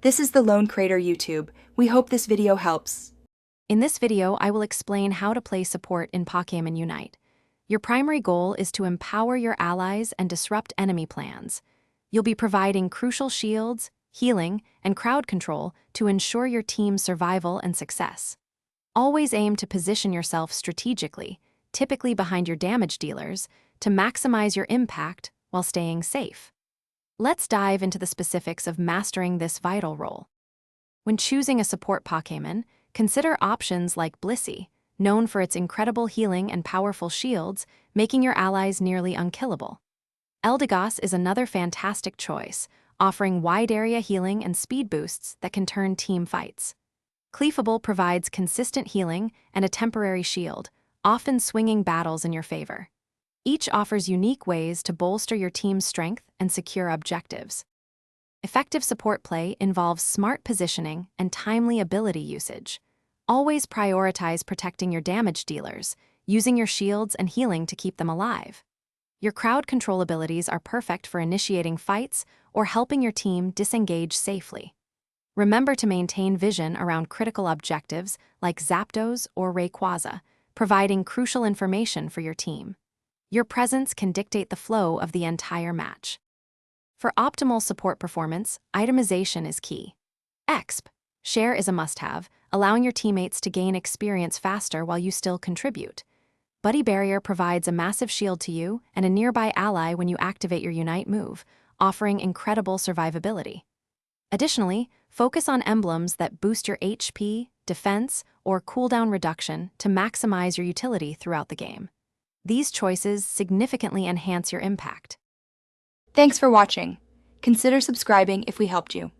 This is the Lone Crater YouTube. We hope this video helps. In this video, I will explain how to play support in Pokémon Unite. Your primary goal is to empower your allies and disrupt enemy plans. You'll be providing crucial shields, healing, and crowd control to ensure your team's survival and success. Always aim to position yourself strategically, typically behind your damage dealers, to maximize your impact while staying safe. Let's dive into the specifics of mastering this vital role. When choosing a support Pokémon, consider options like Blissey, known for its incredible healing and powerful shields, making your allies nearly unkillable. Eldegoss is another fantastic choice, offering wide-area healing and speed boosts that can turn team fights. Cleafable provides consistent healing and a temporary shield, often swinging battles in your favor. Each offers unique ways to bolster your team's strength and secure objectives. Effective support play involves smart positioning and timely ability usage. Always prioritize protecting your damage dealers, using your shields and healing to keep them alive. Your crowd control abilities are perfect for initiating fights or helping your team disengage safely. Remember to maintain vision around critical objectives like Zapdos or Rayquaza, providing crucial information for your team. Your presence can dictate the flow of the entire match. For optimal support performance, itemization is key. Exp. Share is a must-have, allowing your teammates to gain experience faster while you still contribute. Buddy Barrier provides a massive shield to you and a nearby ally when you activate your Unite move, offering incredible survivability. Additionally, focus on emblems that boost your HP, defense, or cooldown reduction to maximize your utility throughout the game. These choices significantly enhance your impact. Thanks for watching. Consider subscribing if we helped you.